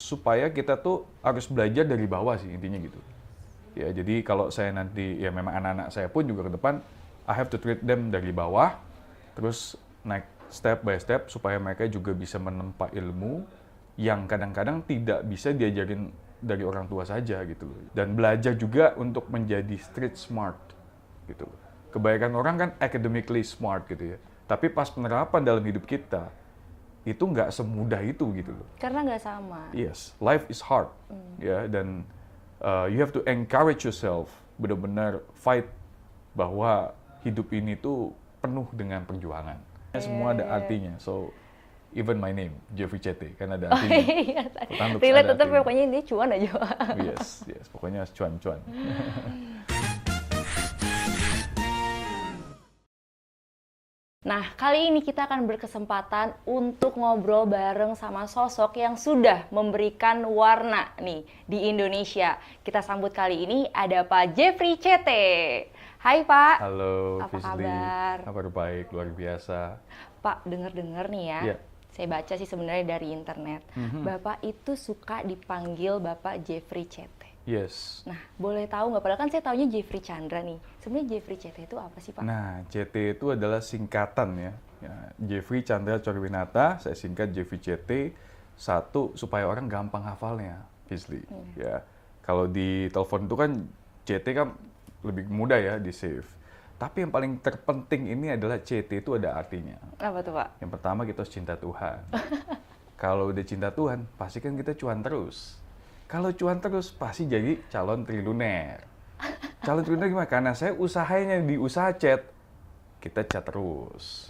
supaya kita tuh harus belajar dari bawah sih intinya gitu. Ya, jadi kalau saya nanti, ya memang anak-anak saya pun juga ke depan, I have to treat them dari bawah, terus naik step by step supaya mereka juga bisa menempa ilmu yang kadang-kadang tidak bisa diajarin dari orang tua saja gitu loh. Dan belajar juga untuk menjadi street smart gitu. Kebanyakan orang kan academically smart gitu ya, tapi pas penerapan dalam hidup kita, itu nggak semudah itu gitu loh. Karena nggak sama. Yes, life is hard, ya, dan you have to encourage yourself, benar-benar fight bahwa hidup ini tuh penuh dengan perjuangan. Semua ada artinya, so even my name, Jeffrey Chete, kan ada artinya. Iya, Fotanlux relate ada tetap ya, artinya. pokoknya ini cuan aja. Yes, pokoknya cuan-cuan. Nah, kali ini kita akan berkesempatan untuk ngobrol bareng sama sosok yang sudah memberikan warna nih di Indonesia. Kita sambut kali ini ada Pak Jeffrey Chete. Hai Pak. Halo, Apa Fisli. kabar? Kabar baik, luar biasa. Pak, dengar-dengar nih ya. Iya. Saya baca sih sebenarnya dari internet. Bapak itu suka dipanggil Bapak Jeffrey Chete. Yes. Nah, boleh tahu nggak? Padahal kan saya taunya Jeffrey Chandra nih. Sebenarnya Jeffrey Chete itu apa sih Pak? Nah, CT itu adalah singkatan ya. Jeffrey Chandra Corwinata, saya singkat Jeffrey CT. Satu, supaya orang gampang hafalnya, Fisli. Ya, kalau di telepon itu kan CT kan lebih mudah ya di save. Tapi yang paling terpenting ini adalah CT itu ada artinya. Apa tuh Pak? Yang pertama kita harus cinta Tuhan. Kalau udah cinta Tuhan, pasti kan kita cuan terus. Kalau cuan terus, pasti jadi calon triliuner. Calon triliuner gimana? Karena saya usahanya di usaha chat, kita chat terus.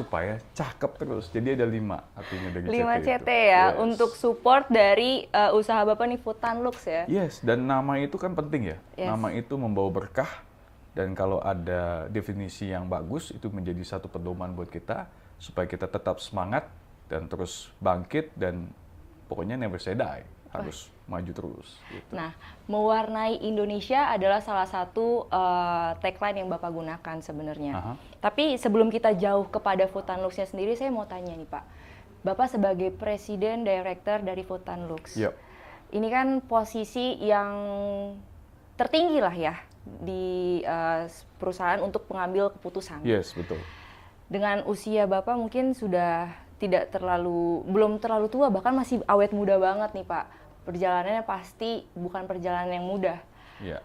Supaya cakep terus. Jadi ada 5 artinya dari 5 CT CT itu. ya, Yes. untuk support dari usaha Bapak nih, Fotanlux ya? Yes, dan nama itu kan penting ya. Yes. Nama itu membawa berkah. Dan kalau ada definisi yang bagus, itu menjadi satu pedoman buat kita. Supaya kita tetap semangat dan terus bangkit dan pokoknya never say die. Harus maju terus. Gitu. Nah, mewarnai Indonesia adalah salah satu tagline yang Bapak gunakan sebenarnya. Aha. Tapi sebelum kita jauh kepada Fotanluxnya sendiri, saya mau tanya nih Pak. Bapak sebagai Presiden Director dari Fotanlux. Yep. Ini kan posisi yang tertinggi lah ya di perusahaan untuk mengambil keputusan. Yes, betul. Dengan usia Bapak mungkin sudah belum terlalu tua, bahkan masih awet muda banget nih Pak. Perjalanannya pasti bukan perjalanan yang mudah. Iya.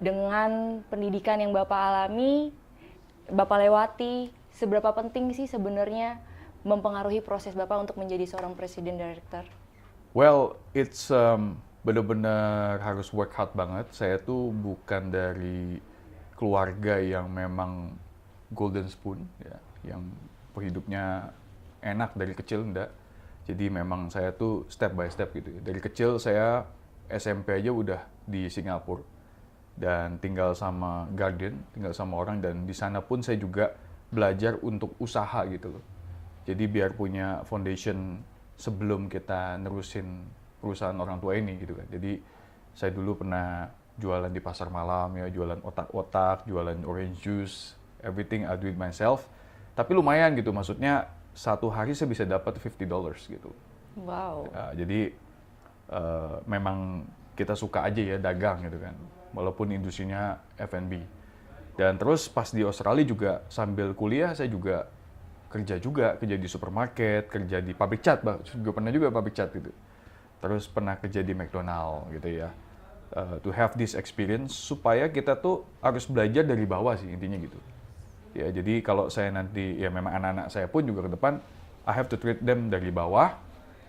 Dengan pendidikan yang Bapak alami, Bapak lewati, seberapa penting sih sebenarnya mempengaruhi proses Bapak untuk menjadi seorang Presiden Director? Well, it's benar-benar harus work hard banget. Saya tuh bukan dari keluarga yang memang golden spoon, ya, yang hidupnya enak dari kecil, enggak. Jadi memang saya tuh step by step gitu. Dari kecil saya SMP aja udah di Singapura dan tinggal sama guardian, tinggal sama orang, dan di sana pun saya juga belajar untuk usaha gitu loh. Jadi biar punya foundation sebelum kita nerusin perusahaan orang tua ini gitu kan. Jadi saya dulu pernah jualan di pasar malam ya, jualan otak-otak, jualan orange juice, everything I do it myself. Tapi lumayan gitu, maksudnya satu hari saya bisa dapat $50 gitu. Wow. Jadi memang kita suka aja ya dagang gitu kan, walaupun industrinya F&B. Dan terus pas di Australia juga sambil kuliah saya juga kerja di supermarket, kerja di pabrik cat, juga pernah juga pabrik cat gitu. Terus pernah kerja di McDonald gitu ya. To have this experience supaya kita tuh harus belajar dari bawah sih intinya gitu. Ya, jadi kalau saya nanti, ya memang anak-anak saya pun juga ke depan, I have to treat them dari bawah,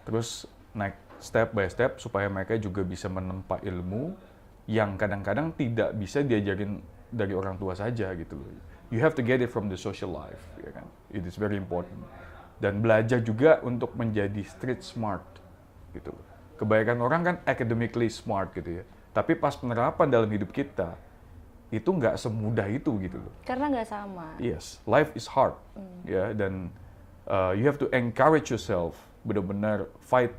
terus naik step by step supaya mereka juga bisa menempa ilmu yang kadang-kadang tidak bisa diajarin dari orang tua saja gitu loh. You have to get it from the social life, ya kan? It is very important. Dan belajar juga untuk menjadi street smart gitu loh. Kebanyakan orang kan academically smart gitu ya, tapi pas penerapan dalam hidup kita, itu nggak semudah itu gitu loh. Karena nggak sama. Yes, life is hard, ya, dan you have to encourage yourself, benar-benar fight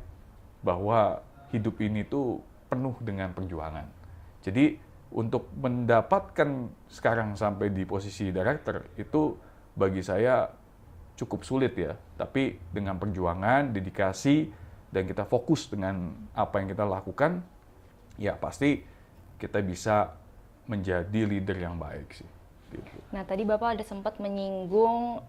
bahwa hidup ini tuh penuh dengan perjuangan. Jadi untuk mendapatkan sekarang sampai di posisi director itu bagi saya cukup sulit ya, tapi dengan perjuangan, dedikasi, dan kita fokus dengan apa yang kita lakukan, ya pasti kita bisa menjadi leader yang baik sih. Gitu. Nah, tadi Bapak ada sempat menyinggung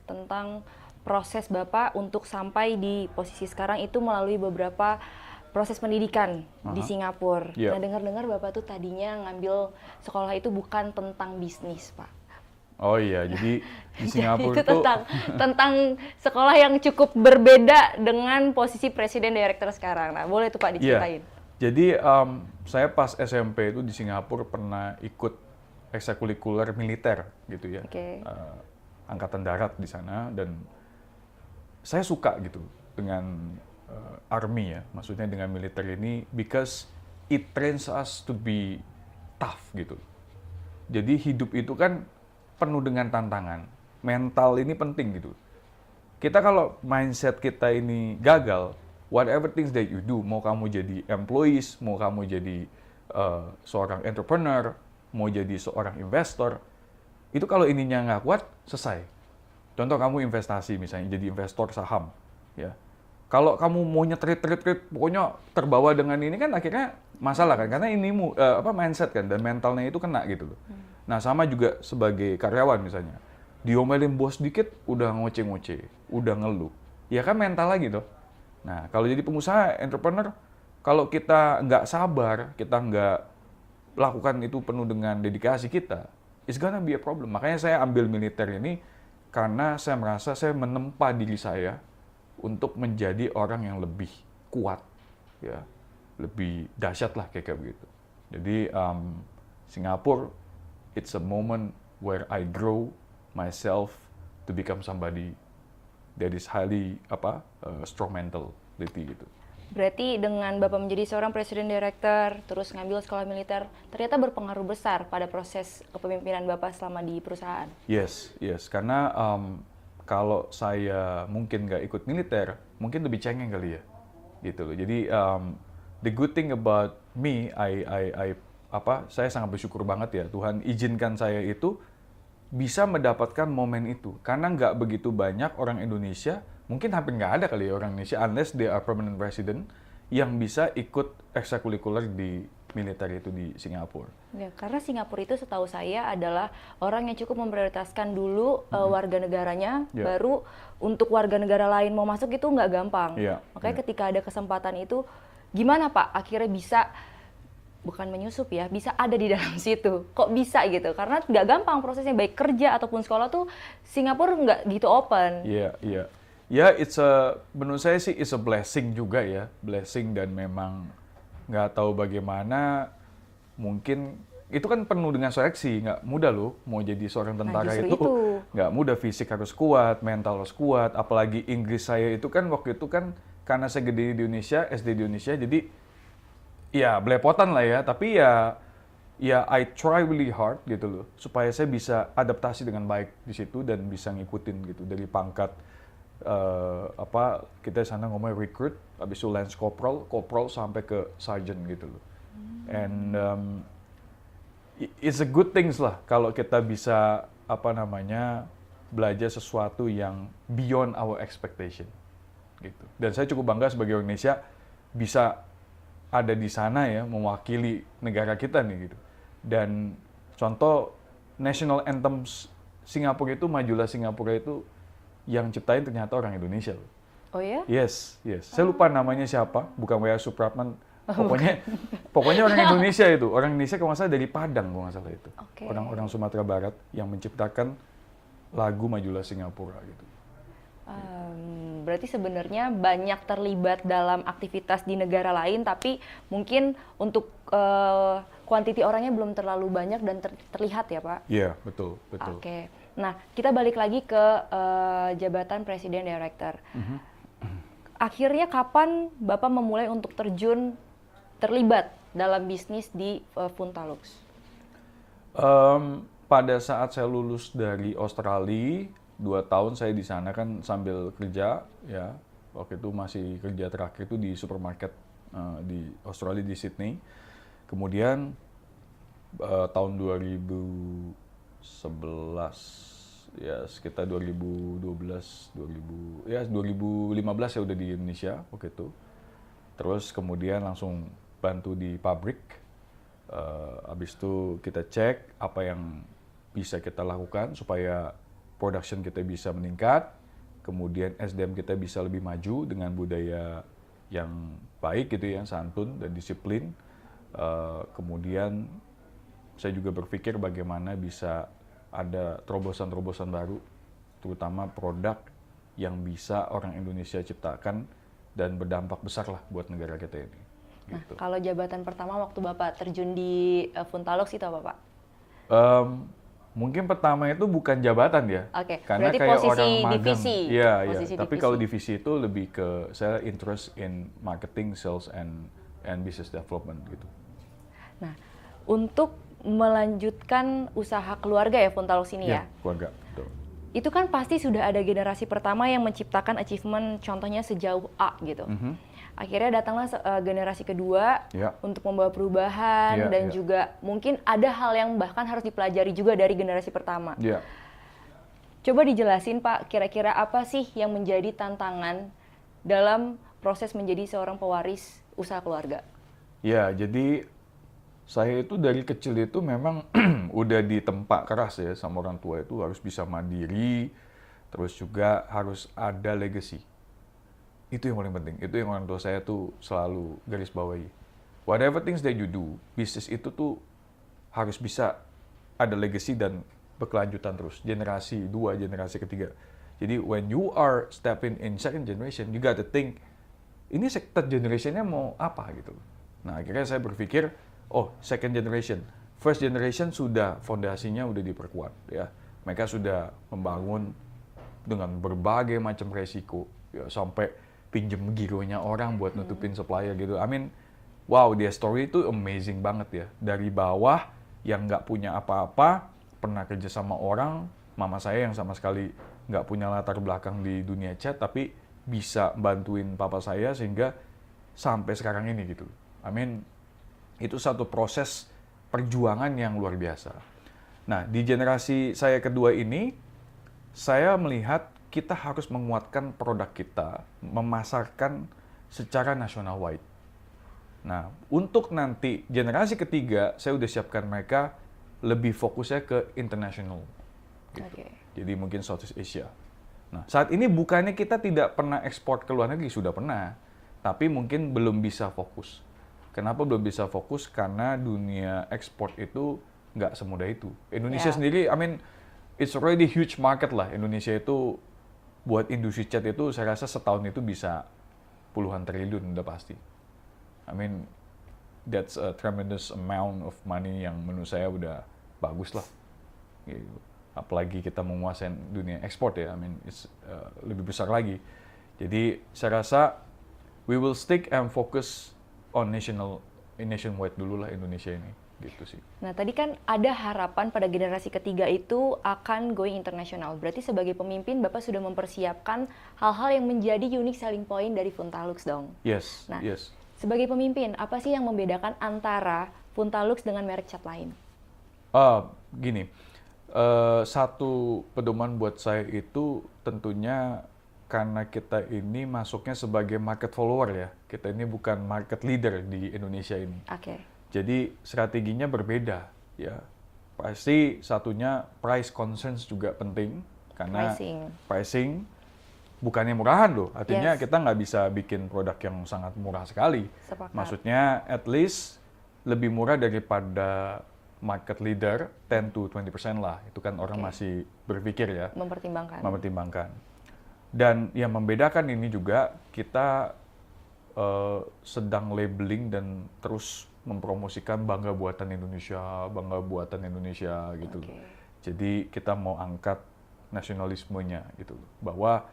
tentang proses Bapak untuk sampai di posisi sekarang itu melalui beberapa proses pendidikan di Singapura. Yeah. Nah, dengar-dengar Bapak tuh tadinya ngambil sekolah itu bukan tentang bisnis, Pak. Oh iya, jadi di Singapura itu tentang sekolah yang cukup berbeda dengan posisi presiden direktur sekarang. Nah, boleh tuh Pak diceritain. Yeah. Jadi saya pas SMP itu di Singapura pernah ikut ekstrakurikuler militer gitu ya, angkatan darat di sana, dan saya suka gitu dengan army ya, maksudnya dengan militer ini, because it trains us to be tough gitu. Jadi hidup itu kan penuh dengan tantangan, mental ini penting gitu. Kita kalau mindset kita ini gagal, whatever things that you do, mau kamu jadi employees, mau kamu jadi seorang entrepreneur, mau jadi seorang investor, itu kalau ininya nggak kuat, selesai. Contoh kamu investasi misalnya, jadi investor saham, ya. Kalau kamu mau nyetrit, pokoknya terbawa dengan ini kan akhirnya masalah kan, karena ini mindset kan, dan mentalnya itu kena gitu loh. Nah sama juga sebagai karyawan misalnya, diomelin bos dikit, udah ngoceh-ngoceh, udah ngeluh, ya kan mental lagi tuh. Nah, kalau jadi pengusaha, entrepreneur, kalau kita nggak sabar, kita nggak lakukan itu penuh dengan dedikasi kita, it's gonna be a problem. Makanya saya ambil militer ini karena saya merasa saya menempa diri saya untuk menjadi orang yang lebih kuat, ya, lebih dahsyat lah kayak begitu. Jadi Singapura, it's a moment where I grow myself to become somebody that is highly strong mentality gitu. Berarti dengan Bapak menjadi seorang presiden direktur, terus ngambil sekolah militer, ternyata berpengaruh besar pada proses kepemimpinan Bapak selama di perusahaan. Yes, karena kalau saya mungkin nggak ikut militer, mungkin lebih cengeng kali ya, gitu loh. Jadi the good thing about me, saya sangat bersyukur banget ya, Tuhan izinkan saya itu bisa mendapatkan momen itu, karena nggak begitu banyak orang Indonesia, mungkin hampir nggak ada kali ya orang Indonesia, unless they are permanent resident, yang bisa ikut ekstrakurikuler di militer itu di Singapura. Ya, karena Singapura itu setahu saya adalah orang yang cukup memprioritaskan dulu warga negaranya, baru untuk warga negara lain mau masuk itu nggak gampang. Makanya ketika ada kesempatan itu, gimana Pak akhirnya bisa bukan menyusup ya, bisa ada di dalam situ. Kok bisa gitu? Karena nggak gampang prosesnya, baik kerja ataupun sekolah tuh Singapura nggak gitu open. Iya. Ya, menurut saya sih it's a blessing juga ya. Blessing, dan memang nggak tahu bagaimana, mungkin itu kan penuh dengan seleksi, nggak mudah loh mau jadi seorang tentara itu. Nggak mudah, fisik harus kuat, mental harus kuat, apalagi Inggris saya itu kan waktu itu kan, karena saya gede di Indonesia, SD di Indonesia, jadi ya belepotan lah ya, tapi ya I try really hard gitu loh, supaya saya bisa adaptasi dengan baik di situ dan bisa ngikutin gitu, dari pangkat kita sana ngomong recruit, habis itu lance corporal sampai ke sergeant gitu loh. And it's a good things lah kalau kita bisa belajar sesuatu yang beyond our expectation gitu. Dan saya cukup bangga sebagai orang Indonesia bisa ada di sana ya, mewakili negara kita nih gitu. Dan contoh national anthem Singapura itu, Majulah Singapura itu yang ciptain ternyata orang Indonesia loh. Oh ya? Yes. Saya lupa namanya siapa, bukan W.A. Supratman. Pokoknya orang Indonesia itu, orang Indonesia kalau nggak salah dari Padang kalau nggak salah itu. Orang Sumatera Barat yang menciptakan lagu Majulah Singapura gitu. Berarti sebenarnya banyak terlibat dalam aktivitas di negara lain, tapi mungkin untuk kuantiti orangnya belum terlalu banyak dan terlihat ya Pak? Iya, betul. Oke. Nah, kita balik lagi ke jabatan Presiden Direktur. Akhirnya kapan Bapak memulai untuk terlibat dalam bisnis di Funtalux? Pada saat saya lulus dari Australia, 2 tahun saya di sana kan sambil kerja ya. Waktu itu masih kerja terakhir itu di supermarket di Australia, di Sydney. Kemudian tahun 2011 ya sekitar 2012, 2015 ya udah di Indonesia waktu itu. Terus kemudian langsung bantu di pabrik. Habis itu kita cek apa yang bisa kita lakukan supaya production kita bisa meningkat. Kemudian SDM kita bisa lebih maju dengan budaya yang baik gitu ya, santun dan disiplin. Kemudian saya juga berpikir bagaimana bisa ada terobosan-terobosan baru, terutama produk yang bisa orang Indonesia ciptakan dan berdampak besar lah buat negara kita ini. Nah, Gitu. kalau jabatan pertama waktu Bapak terjun di Funtalux itu apa, Pak? Mungkin pertama itu bukan jabatan ya, Oke, karena berarti kayak posisi orang magang. divisi. Iya, iya. Posisi Tapi divisi. kalau divisi itu lebih ke saya interest in marketing, sales, and business development gitu. Nah, untuk melanjutkan usaha keluarga ya Funtalux ini ya. Keluarga. Betul. Itu kan pasti sudah ada generasi pertama yang menciptakan achievement contohnya sejauh A gitu. Akhirnya datanglah generasi kedua Ya. untuk membawa perubahan Ya, dan ya. juga mungkin ada hal yang bahkan harus dipelajari juga dari generasi pertama. Iya. Coba dijelasin Pak, kira-kira apa sih yang menjadi tantangan dalam proses menjadi seorang pewaris usaha keluarga? Ya, jadi saya itu dari kecil itu memang udah ditempa keras ya sama orang tua itu harus bisa mandiri, terus juga harus ada legacy. Itu yang paling penting, itu yang orang tua saya tuh selalu garis bawahi. Whatever things that you do, bisnis itu tuh harus bisa ada legacy dan berkelanjutan terus, generasi 2, generasi ketiga. Jadi when you are stepping in second generation, you got to think, ini third generation-nya mau apa gitu. Nah akhirnya saya berpikir, oh second generation, first generation sudah fondasinya udah diperkuat ya. Mereka sudah membangun dengan berbagai macam resiko ya, sampai pinjem gironya orang buat nutupin supplier gitu. I mean, wow, dia story itu amazing banget ya. Dari bawah yang nggak punya apa-apa, pernah kerja sama orang, mama saya yang sama sekali nggak punya latar belakang di dunia cat, tapi bisa bantuin papa saya sehingga sampai sekarang ini gitu. I mean, itu satu proses perjuangan yang luar biasa. Nah, di generasi saya kedua ini, saya melihat kita harus menguatkan produk kita, memasarkan secara national wide. Nah, untuk nanti generasi ketiga, saya udah siapkan mereka lebih fokusnya ke international. Gitu. Oke. Jadi mungkin Southeast Asia. Nah, saat ini bukannya kita tidak pernah ekspor ke luar negeri, sudah pernah. Tapi mungkin belum bisa fokus. Kenapa belum bisa fokus? Karena dunia ekspor itu nggak semudah itu. Indonesia sendiri, I mean, it's already huge market lah. Indonesia itu, buat industri cat itu, saya rasa setahun itu bisa puluhan triliun udah pasti. I mean, that's a tremendous amount of money yang menurut saya udah bagus lah. Gitu. Apalagi kita menguasai dunia ekspor ya, I mean, it's lebih besar lagi. Jadi saya rasa we will stick and focus on nationwide dulu lah Indonesia ini, gitu sih. Nah, tadi kan ada harapan pada generasi ketiga itu akan going international. Berarti sebagai pemimpin, Bapak sudah mempersiapkan hal-hal yang menjadi unique selling point dari Funtalux dong? Yes, Nah, yes. sebagai pemimpin, apa sih yang membedakan antara Funtalux dengan merek cat lain? Gini, satu pedoman buat saya itu tentunya karena kita ini masuknya sebagai market follower ya. Kita ini bukan market leader di Indonesia ini. Oke. Jadi strateginya berbeda ya. Pasti satunya price concerns juga penting karena pricing bukannya murahan loh. Artinya kita nggak bisa bikin produk yang sangat murah sekali. Sepakat. Maksudnya at least lebih murah daripada market leader 10-20% lah. Itu kan orang masih berpikir ya. Mempertimbangkan. Dan yang membedakan ini juga kita sedang labeling dan terus mempromosikan bangga buatan Indonesia gitu. Jadi kita mau angkat nasionalismenya gitu. Bahwa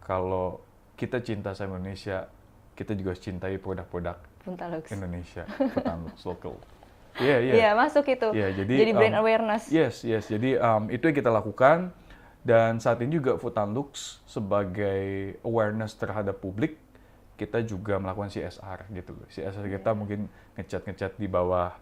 kalau kita cinta sama Indonesia, kita juga cintai produk-produk Indonesia, Funtalux lokal. Iya, masuk itu. Jadi brand awareness. Yes. Jadi itu yang kita lakukan. Dan saat ini juga Funtalux sebagai awareness terhadap publik, kita juga melakukan CSR gitu. CSR kita mungkin ngecat di bawah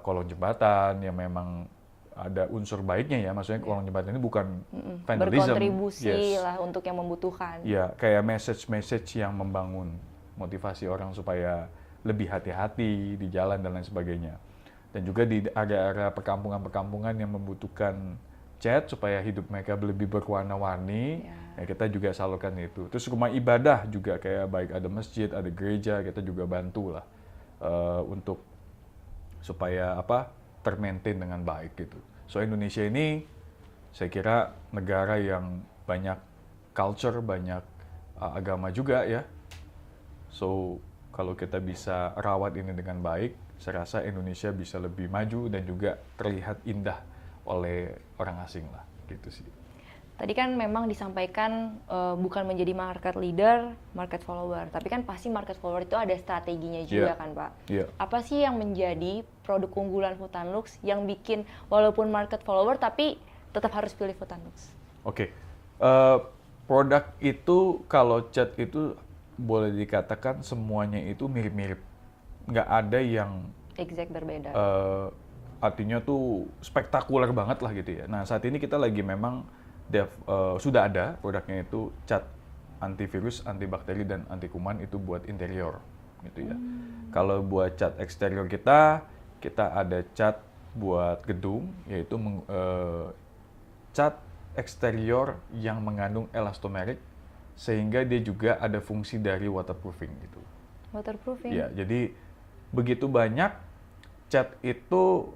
kolong jembatan yang memang ada unsur baiknya ya, maksudnya kolong jembatan ini bukan vandalism. Berkontribusi lah untuk yang membutuhkan. Ya, kayak message yang membangun motivasi orang supaya lebih hati-hati di jalan dan lain sebagainya. Dan juga di area-area perkampungan-perkampungan yang membutuhkan cat supaya hidup mereka lebih berwarna-warni, ya kita juga salurkan itu. Terus rumah ibadah juga kayak baik ada masjid, ada gereja, kita juga bantu lah untuk supaya termaintain dengan baik gitu. So Indonesia ini saya kira negara yang banyak culture, banyak agama juga ya. So kalau kita bisa rawat ini dengan baik, saya rasa Indonesia bisa lebih maju dan juga terlihat indah oleh orang asing lah, gitu sih. Tadi kan memang disampaikan bukan menjadi market leader, market follower, tapi kan pasti market follower itu ada strateginya juga kan Pak? Apa sih yang menjadi produk unggulan Hutanlux yang bikin walaupun market follower tapi tetap harus pilih Hutanlux? Oke, produk itu kalau cat itu boleh dikatakan semuanya itu mirip-mirip, nggak ada yang exact berbeda. Artinya tuh spektakuler banget lah gitu ya. Nah saat ini kita lagi memang sudah ada produknya itu cat antivirus, antibakteri dan anti kuman itu buat interior gitu ya. Kalau buat cat eksterior kita ada cat buat gedung yaitu cat eksterior yang mengandung elastomeric sehingga dia juga ada fungsi dari waterproofing gitu. Waterproofing? Ya, jadi begitu banyak cat itu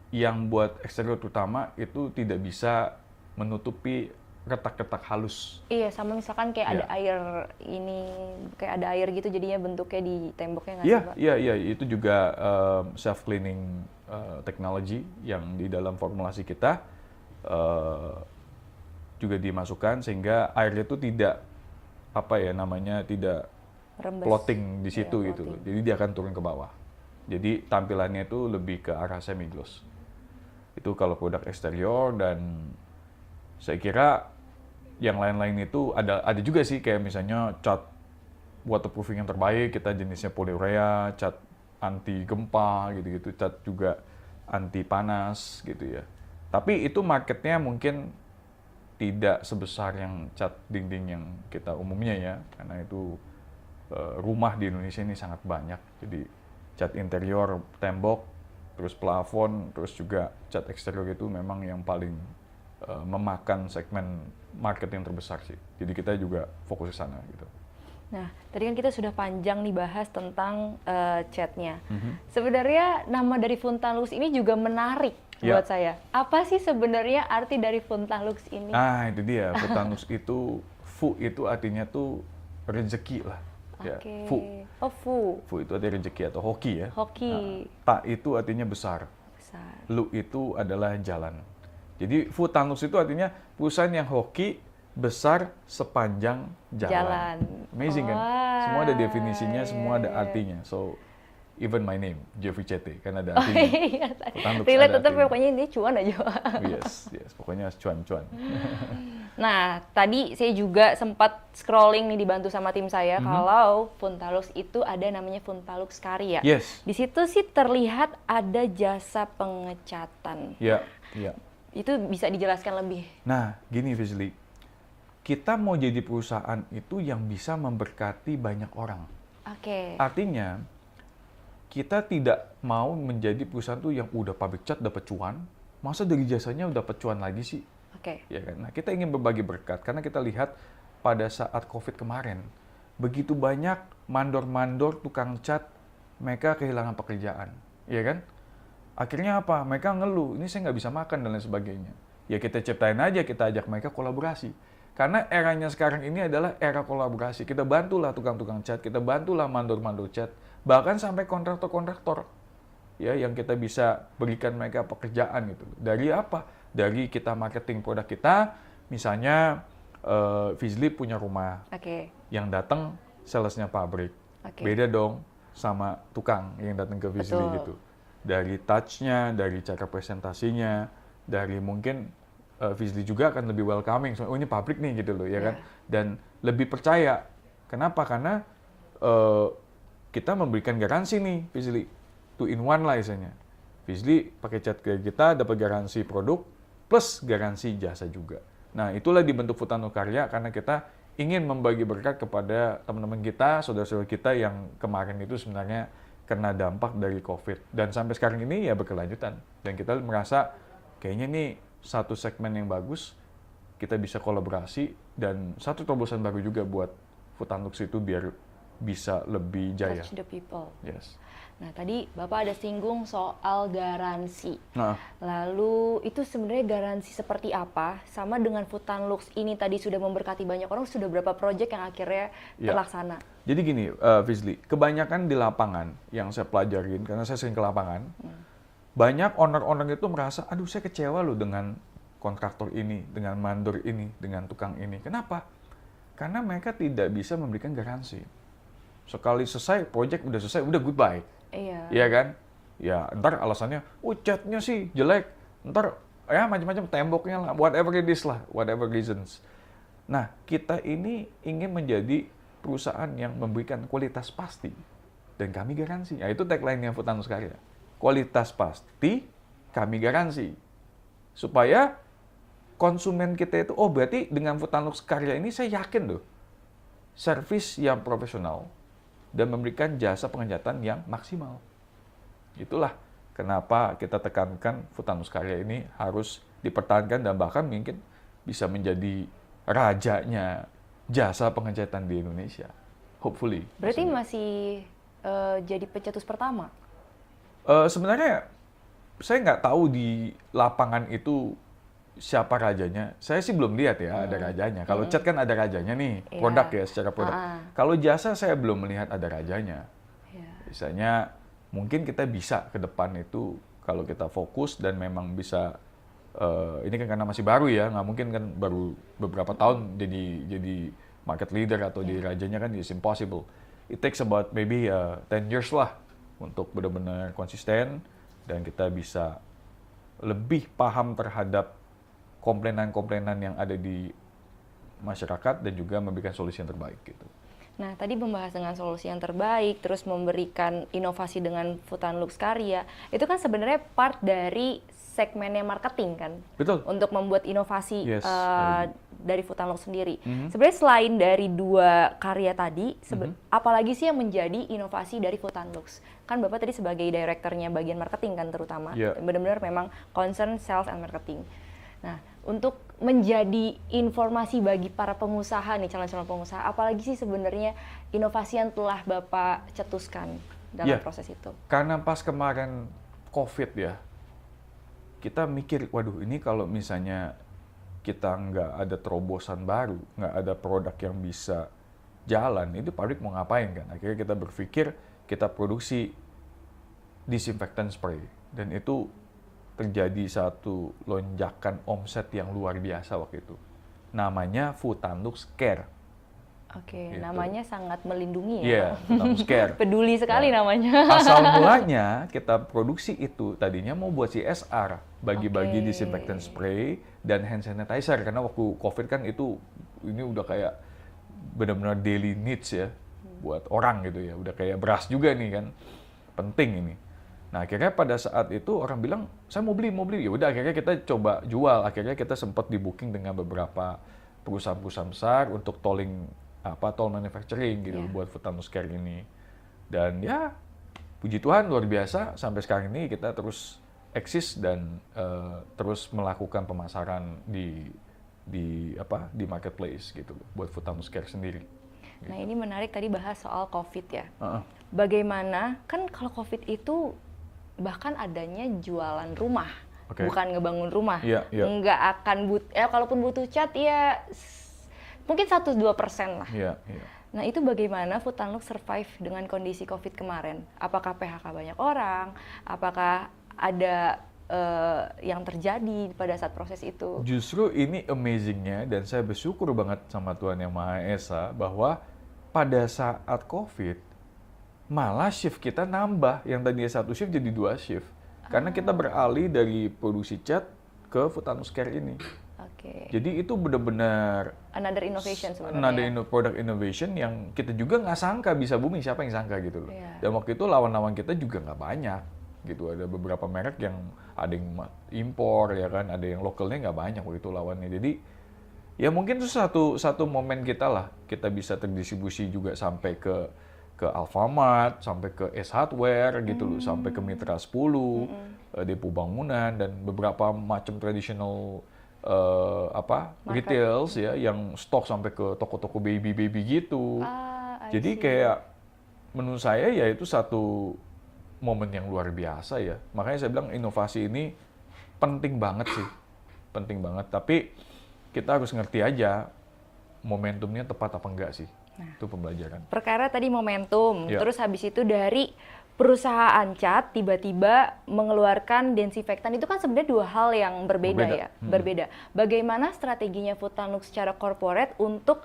yang buat eksterior terutama itu tidak bisa menutupi retak-retak halus. Iya, sama misalkan kayak ada air kayak ada air gitu jadinya bentuknya di temboknya nggak sih Pak? Iya, itu juga self-cleaning technology yang di dalam formulasi kita juga dimasukkan sehingga airnya itu tidak tidak Rembes. floating di situ gitu. Jadi dia akan turun ke bawah. Jadi tampilannya itu lebih ke arah semi gloss. Itu kalau produk eksterior dan saya kira yang lain-lain itu ada juga sih kayak misalnya cat waterproofing yang terbaik kita jenisnya polyurea, cat anti gempa gitu-gitu, cat juga anti panas gitu ya. Tapi itu marketnya mungkin tidak sebesar yang cat dinding yang kita umumnya ya, karena itu rumah di Indonesia ini sangat banyak. Jadi cat interior, tembok, terus plafon, terus juga cat eksterior itu memang yang paling memakan segmen market yang terbesar sih. Jadi kita juga fokus ke sana gitu. Nah, tadi kan kita sudah panjang nih bahas tentang catnya. Sebenarnya nama dari Hutanlux ini juga menarik buat saya. Apa sih sebenarnya arti dari Hutanlux ini? Nah, itu dia. Hutanlux itu, Fu itu artinya tuh rezeki lah. Ya, Fu. Oh, Fu. Fu itu artinya rezeki atau hoki ya. Hoki. Ta itu artinya besar. Lu itu adalah jalan. Jadi Hutanlux itu artinya perusahaan yang hoki besar sepanjang jalan. Amazing kan? Semua ada definisinya, semua ada artinya. So even my name, Jeffrey Cete, kan ada artinya. Relate tetap pokoknya ini cuan aja. Yes, pokoknya cuan-cuan. Nah, tadi saya juga sempat scrolling nih dibantu sama tim saya kalau Hutanlux itu ada namanya Hutanlux Karya. Yes. Di situ sih terlihat ada jasa pengecatan. Iya. Itu bisa dijelaskan lebih. Nah, gini Fizli, kita mau jadi perusahaan itu yang bisa memberkati banyak orang. Oke. Artinya, kita tidak mau menjadi perusahaan tuh yang udah pabrik cat dapat cuan, masa dari jasanya udah dapat cuan lagi sih? Oke. Ya kan? Nah, kita ingin berbagi berkat karena kita lihat pada saat COVID kemarin, begitu banyak mandor-mandor tukang cat, mereka kehilangan pekerjaan, ya kan? Akhirnya apa? Mereka ngeluh, ini saya nggak bisa makan dan lain sebagainya. Ya kita ciptain aja, kita ajak mereka kolaborasi. Karena eranya sekarang ini adalah era kolaborasi. Kita bantulah tukang-tukang cat, kita bantulah mandor-mandor cat, bahkan sampai kontraktor-kontraktor. Ya, yang kita bisa berikan mereka pekerjaan gitu. Dari apa? Dari kita marketing produk kita, misalnya Fizli punya rumah. Yang datang salesnya pabrik. Beda dong sama tukang yang datang ke Fizli gitu. Dari touch-nya, dari cara presentasinya, dari mungkin Fizli juga akan lebih welcoming. Oh ini pabrik nih gitu loh, ya kan? Dan lebih percaya. Kenapa? Karena kita memberikan garansi nih Fizli. 2 in 1 lah istilahnya. Fizly pakai chat ke kita dapat garansi produk plus garansi jasa juga. Nah, itulah dibentuk Foodtanduk Karya karena kita ingin membagi berkat kepada teman-teman kita, saudara-saudara kita yang kemarin itu sebenarnya kena dampak dari COVID. Dan sampai sekarang ini ya berkelanjutan. Dan kita merasa kayaknya nih satu segmen yang bagus, kita bisa kolaborasi dan satu terobosan baru juga buat Foodtanduk itu biar bisa lebih jaya. Touch the people. Yes. Nah, tadi Bapak ada singgung soal garansi. Nah, Lalu itu sebenarnya garansi seperti apa? Sama dengan Foodtanduk ini tadi sudah memberkati banyak orang, sudah berapa proyek yang akhirnya Ya. terlaksana? Jadi gini, Fizly, kebanyakan di lapangan yang saya pelajarin, karena saya sering ke lapangan, banyak owner-owner itu merasa, aduh saya kecewa loh dengan kontraktor ini, dengan mandor ini, dengan tukang ini. Kenapa? Karena mereka tidak bisa memberikan garansi. Sekali selesai, project udah selesai, udah goodbye. Iya. Iya kan? Ya, ntar alasannya, catnya sih jelek. Ntar, ya macam-macam temboknya lah, whatever it is lah, whatever reasons. Nah, kita ini ingin menjadi perusahaan yang memberikan kualitas pasti. Dan kami garansi. Ya, itu tagline-nya Foodtanduk Karya. Kualitas pasti, kami garansi. Supaya konsumen kita itu, oh berarti dengan Foodtanduk Karya ini saya yakin loh, servis yang profesional dan memberikan jasa pengecatan yang maksimal. Itulah kenapa kita tekankan Foodtanduk Karya ini harus dipertahankan dan bahkan mungkin bisa menjadi rajanya jasa pengecatan di Indonesia. Hopefully. Berarti maksudnya. masih jadi pencetus pertama? Sebenarnya saya nggak tahu di lapangan itu siapa rajanya. Saya sih belum lihat ya ada rajanya. Kalau cat kan ada rajanya nih, Iya. produk ya secara produk. Kalau jasa saya belum melihat ada rajanya. Iya. Misalnya mungkin kita bisa ke depan itu kalau kita fokus dan memang bisa ini kan karena masih baru ya, nggak mungkin kan baru beberapa tahun jadi market leader atau di rajanya kan is impossible. It takes about maybe 10 years lah untuk benar-benar konsisten dan kita bisa lebih paham terhadap komplainan-komplainan yang ada di masyarakat dan juga memberikan solusi yang terbaik gitu. Nah, tadi membahas dengan solusi yang terbaik, terus memberikan inovasi dengan Foodtanduk Karya, itu kan sebenarnya part dari segmennya marketing kan? Betul. Untuk membuat inovasi Yes. dari Foodtanduk sendiri. Sebenarnya selain dari dua karya tadi, apalagi sih yang menjadi inovasi dari Foodtanduk? Kan Bapak tadi sebagai direkturnya bagian marketing kan terutama, Yeah. benar-benar memang concern sales and marketing. Nah, untuk menjadi informasi bagi para pengusaha nih, calon-calon pengusaha, apalagi sih sebenarnya inovasi yang telah Bapak cetuskan dalam Yeah. proses itu? Karena pas kemarin COVID ya, kita mikir, waduh ini kalau misalnya kita nggak ada terobosan baru, nggak ada produk yang bisa jalan, itu pabrik mau ngapain kan? Akhirnya kita berpikir, kita produksi disinfektan spray. Dan itu terjadi satu lonjakan omset yang luar biasa waktu itu. Namanya Foodtanduk Care. Oke, Gitu. namanya sangat melindungi Iya, ya. Foodtanduk Care. Peduli sekali namanya. Asal mulanya kita produksi itu tadinya mau buat CSR, bagi-bagi Oke. disinfektan spray dan hand sanitizer karena waktu COVID kan itu ini udah kayak benar-benar daily needs ya buat orang gitu ya, udah kayak beras juga nih kan, penting ini. Nah akhirnya pada saat itu orang bilang saya mau beli, ya udah akhirnya kita coba jual, akhirnya kita sempat di booking dengan beberapa perusahaan-perusahaan besar untuk toll manufacturing gitu Iya. buat Foodtanduk Care ini. Dan ya puji Tuhan luar biasa sampai sekarang ini kita terus eksis dan terus melakukan pemasaran di marketplace gitu buat Foodtanduk Care sendiri. Nah, ini menarik tadi bahas soal COVID ya. Heeh. Bagaimana, kan kalau COVID itu bahkan adanya jualan rumah, Oke. bukan ngebangun rumah. Iya, iya. Nggak akan kalaupun butuh cat ya mungkin 1-2% lah. Iya, iya. Nah, itu bagaimana Foodtanduk survive dengan kondisi COVID kemarin? Apakah PHK banyak orang? Apakah ada yang terjadi pada saat proses itu? Justru ini amazingnya dan saya bersyukur banget sama Tuhan Yang Maha Esa bahwa pada saat COVID malah shift kita nambah, yang tadinya 1 shift jadi 2 shift. Karena kita beralih dari produksi cat ke Foodtanduk Care ini. Oke. Jadi itu benar-benar Another innovation sebenarnya. another product innovation yang kita juga nggak sangka bisa booming, siapa yang sangka gitu loh. Iya. Dan waktu itu lawan-lawan kita juga nggak banyak. gitu. Ada beberapa merek yang ada yang impor ya kan, ada yang lokalnya nggak banyak waktu itu lawannya. Jadi ya mungkin itu satu momen kita lah, kita bisa terdistribusi juga sampai ke Alfamart, sampai ke S Hardware gitu loh, sampai ke Mitra 10, Depo Bangunan dan beberapa macam traditional Market. retails ya yang stok sampai ke toko-toko baby gitu. I Jadi see. kayak menurut saya ya itu satu momen yang luar biasa ya. Makanya saya bilang inovasi ini penting banget sih. Penting banget. Tapi kita harus ngerti aja momentumnya tepat apa enggak sih. Itu pembelajaran. Perkara tadi momentum, Ya. terus habis itu dari perusahaan cat tiba-tiba mengeluarkan desinfektan, itu kan sebenarnya dua hal yang berbeda Berbeda. ya, berbeda. Bagaimana strateginya Food Tanluk secara corporate untuk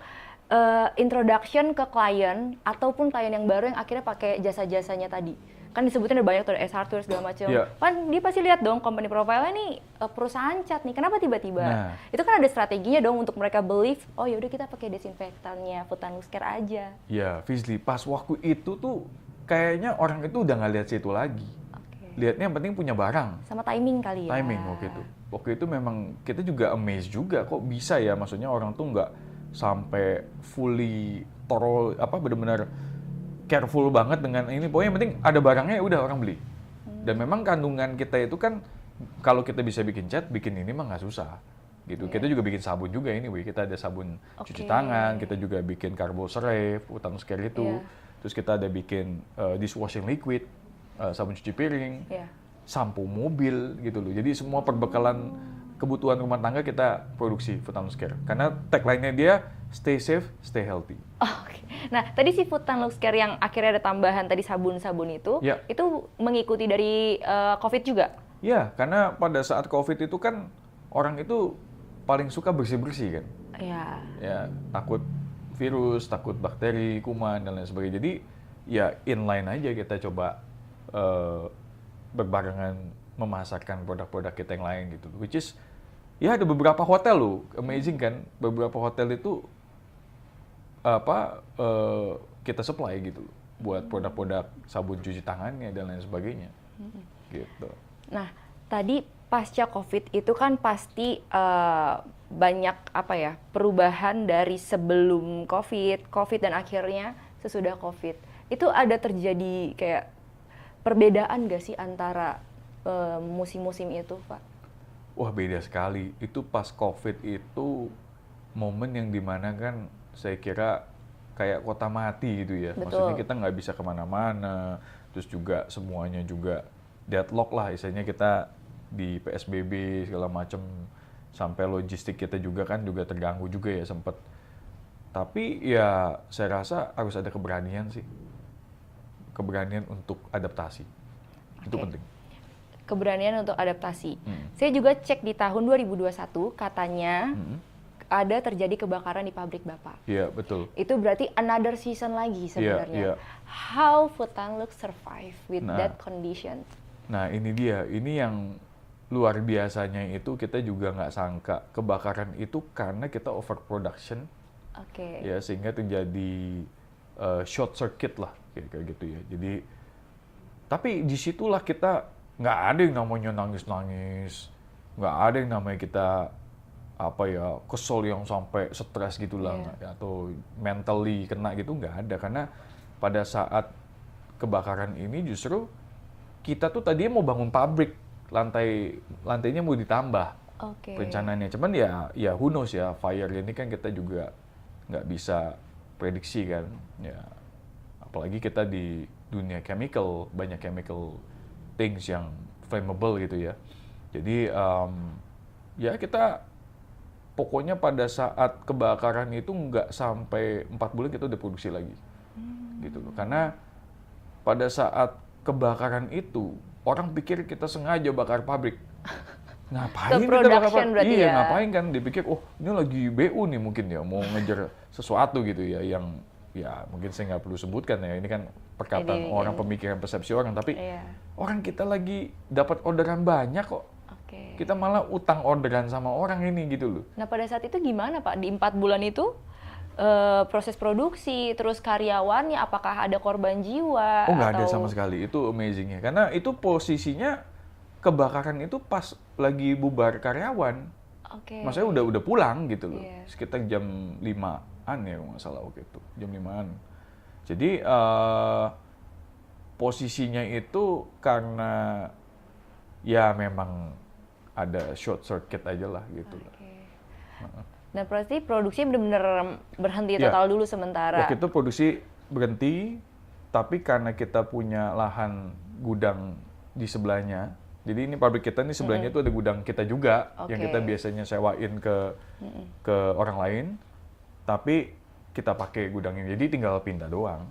introduction ke klien ataupun klien yang baru yang akhirnya pakai jasa-jasanya tadi? Kan disebutnya ada banyak tuh, S Hardware segala macam. Iya. Kan dia pasti lihat dong company profile-nya nih perusahaan cat nih. Kenapa tiba-tiba? Nah. Itu kan ada strateginya dong untuk mereka believe, oh yaudah kita pakai desinfektannya Food Tanluk Care aja. Ya, Fizli, pas waktu itu tuh kayaknya orang itu udah nggak lihat situ lagi. Oke. Lihatnya yang penting punya barang. Sama timing kali ya. Timing waktu itu. Waktu itu memang kita juga amazed juga kok bisa ya, maksudnya orang tuh nggak sampai fully thorough benar-benar careful banget dengan ini. Pokoknya yang penting ada barangnya ya udah orang beli. Dan memang kandungan kita itu kan kalau kita bisa bikin cat, bikin ini mah nggak susah. Gitu. Kita juga bikin sabun juga ini, kita ada sabun cuci Oke. tangan, kita juga bikin Carbo Cerave, Food Tanluk Care itu. Iya. Terus kita ada bikin dishwashing liquid, sabun cuci piring, Iya. sampo mobil gitu loh. Jadi semua perbekalan kebutuhan rumah tangga kita produksi Food Tanluk Care. Karena tagline-nya dia stay safe, stay healthy. Oh, oke. Nah, tadi si Food Tanluk Care yang akhirnya ada tambahan tadi sabun-sabun Ya. itu mengikuti dari COVID juga? Ya, karena pada saat COVID itu kan orang itu paling suka bersih-bersih kan. Iya. Ya, takut virus, takut bakteri, kuman dan lain sebagainya. Jadi ya inline aja kita coba berbarengan memasarkan produk-produk kita yang lain gitu. Which is ya ada beberapa hotel loh, amazing kan. Beberapa hotel itu kita supply gitu loh, buat produk-produk sabun cuci tangannya dan lain sebagainya. Gitu. Nah, tadi pasca COVID itu kan pasti banyak perubahan dari sebelum COVID dan akhirnya sesudah COVID. Itu ada terjadi kayak perbedaan nggak sih antara musim-musim itu, Pak? Wah, beda sekali. Itu pas COVID itu momen yang dimana kan saya kira kayak kota mati gitu ya. Betul. Maksudnya kita nggak bisa kemana-mana, terus juga semuanya juga deadlock lah. Istilahnya kita di PSBB segala macam, sampai logistik kita juga kan juga terganggu juga ya sempet. Tapi ya saya rasa harus ada keberanian sih. Keberanian untuk adaptasi. Itu Oke. penting. Keberanian untuk adaptasi. Saya juga cek di tahun 2021 katanya ada terjadi kebakaran di pabrik Bapak. Iya, betul. Itu berarti another season lagi sebenarnya. iya. How Food Tanluk survive with Nah. that condition? Nah, ini dia. Ini yang luar biasanya itu kita juga nggak sangka kebakaran itu karena kita overproduction Oke. ya, sehingga terjadi short circuit lah kayak gitu ya. Jadi tapi disitulah kita nggak ada yang namanya nangis-nangis, nggak ada yang namanya kita kesel yang sampai stres gitulah, atau mentally kena gitu, nggak ada. Karena pada saat kebakaran ini justru kita tuh tadinya mau bangun pabrik, lantainya mau ditambah Oke. rencananya. Cuman ya who knows ya, fire ini kan kita juga nggak bisa prediksi kan. Ya, apalagi kita di dunia chemical, banyak chemical things yang flammable gitu ya. Jadi ya kita pokoknya pada saat kebakaran itu nggak sampai 4 bulan kita udah produksi lagi. Gitu loh. Karena pada saat kebakaran itu orang pikir kita sengaja bakar pabrik. Ngapain kita bakar production pabrik? berarti Iya, ya? ngapain kan? Dipikir, oh ini lagi BU nih mungkin ya, mau ngejar sesuatu gitu ya, yang ya mungkin saya nggak perlu sebutkan ya, ini kan perkataan orang, pemikiran, persepsi orang, tapi Iya. orang kita lagi dapat orderan banyak kok. Oke. Kita malah utang orderan sama orang ini gitu loh. Nah, pada saat itu gimana, Pak? Di 4 bulan itu proses produksi, terus karyawannya, apakah ada korban jiwa? Oh, nggak ada atau... sama sekali. Itu amazing-nya. Karena itu posisinya kebakaran itu pas lagi bubar karyawan. Oke. Maksudnya udah pulang gitu loh. Iya. Sekitar jam 5-an ya kalau nggak salah waktu itu. Jam 5-an. Jadi posisinya itu karena ya memang ada short circuit aja lah gitu lah. Oke. Dan berarti produksi benar-benar berhenti Ya. total dulu sementara. Waktu itu produksi berhenti, tapi karena kita punya lahan gudang di sebelahnya, jadi ini pabrik kita ini sebelahnya itu ada gudang kita juga, yang Oke. kita biasanya sewain ke orang lain, tapi kita pakai gudang ini, jadi tinggal pindah doang.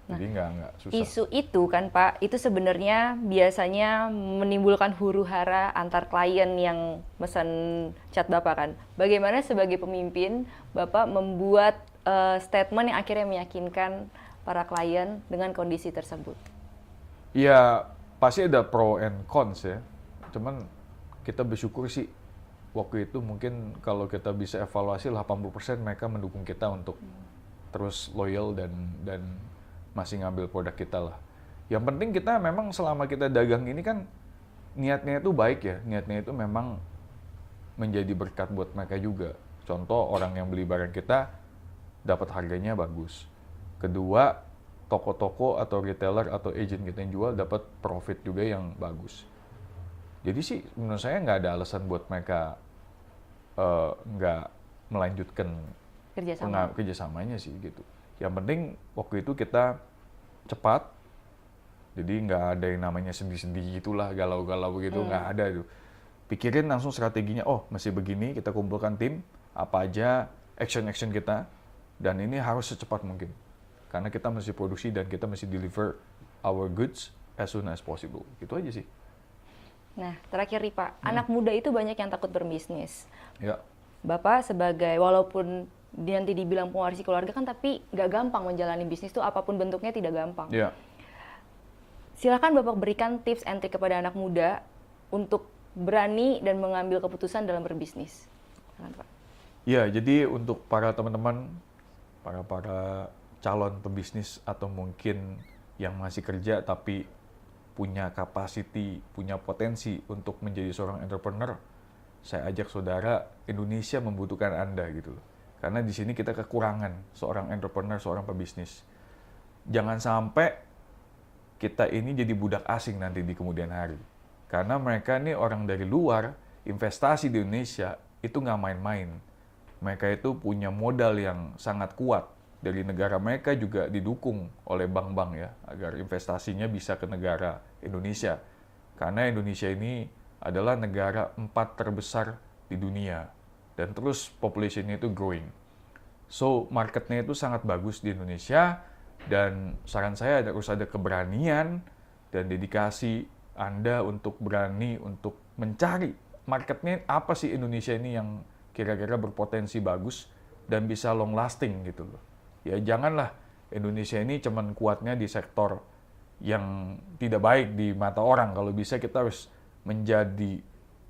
Jadi nggak susah. Isu itu kan Pak, itu sebenarnya biasanya menimbulkan huru-hara antar klien yang pesan cat Bapak kan. Bagaimana sebagai pemimpin Bapak membuat statement yang akhirnya meyakinkan para klien dengan kondisi tersebut? Ya pasti ada pro and cons ya. Cuman kita bersyukur sih waktu itu mungkin kalau kita bisa evaluasi 80% mereka mendukung kita untuk terus loyal dan masih ngambil produk kita lah. Yang penting kita memang selama kita dagang ini kan niatnya itu baik ya. Niatnya itu memang menjadi berkat buat mereka juga. Contoh orang yang beli barang kita dapat harganya bagus. Kedua, toko-toko atau retailer atau agent kita yang jual dapat profit juga yang bagus. Jadi sih menurut saya nggak ada alasan buat mereka nggak melanjutkan kerjasamanya sih gitu. Yang penting waktu itu kita cepat, jadi nggak ada yang namanya sendi-sendi gitulah, galau-galau begitu, nggak ada itu. Pikirin langsung strateginya, oh masih begini, kita kumpulkan tim, apa aja action-action kita, dan ini harus secepat mungkin. Karena kita mesti produksi dan kita mesti deliver our goods as soon as possible. Gitu aja sih. Nah, terakhir nih Pak, anak muda itu banyak yang takut berbisnis. Ya. Bapak sebagai, walaupun nanti dibilang pewaris keluarga kan, tapi nggak gampang menjalani bisnis tuh, apapun bentuknya tidak gampang. Ya. Silakan Bapak berikan tips and trick kepada anak muda untuk berani dan mengambil keputusan dalam berbisnis. Silakan, Pak. Ya, jadi untuk para teman-teman, para calon pebisnis atau mungkin yang masih kerja tapi punya capacity, punya potensi untuk menjadi seorang entrepreneur, saya ajak saudara, Indonesia membutuhkan Anda gitu loh. Karena di sini kita kekurangan seorang entrepreneur, seorang pebisnis. Jangan sampai kita ini jadi budak asing nanti di kemudian hari. Karena mereka ini orang dari luar, investasi di Indonesia itu nggak main-main. Mereka itu punya modal yang sangat kuat. Dari negara mereka juga didukung oleh bank-bank ya, agar investasinya bisa ke negara Indonesia. Karena Indonesia ini adalah negara 4 terbesar di dunia. Dan terus population-nya itu growing. So, market-nya itu sangat bagus di Indonesia. Dan saran saya harus ada keberanian dan dedikasi Anda untuk berani untuk mencari market-nya apa sih Indonesia ini yang kira-kira berpotensi bagus dan bisa long lasting gitu loh. Ya janganlah Indonesia ini cuman kuatnya di sektor yang tidak baik di mata orang. Kalau bisa kita harus menjadi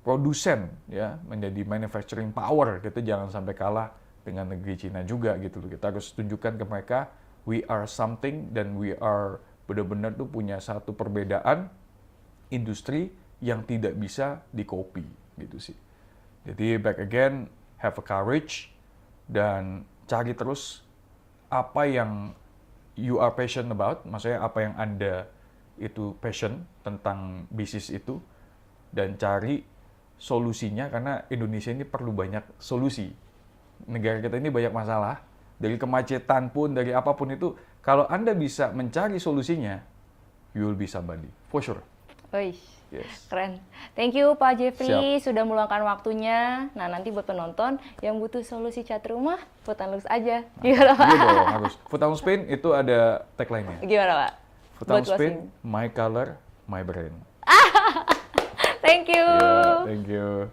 produsen ya, menjadi manufacturing power. Kita jangan sampai kalah dengan negeri Cina juga gitu loh. Kita harus tunjukkan ke mereka we are something dan we are benar-benar tuh punya satu perbedaan industri yang tidak bisa di-copy gitu sih. Jadi back again, have a courage dan cari terus apa yang you are passionate about, maksudnya apa yang Anda itu passion tentang bisnis itu, dan cari solusinya karena Indonesia ini perlu banyak solusi. Negara kita ini banyak masalah, dari kemacetan pun, dari apapun itu, kalau Anda bisa mencari solusinya, you will be somebody, for sure. Wih, Yes. keren. Thank you Pak Jeffrey Siap. sudah meluangkan waktunya. Nah, nanti buat penonton yang butuh solusi cat rumah, Food and Lux aja. Gimana Pak? Iya dong, harus. Food and Spain itu ada tagline-nya. Gimana Pak? Food Buat and Spain, closing. my color, my brand. Thank you. Yeah, thank you.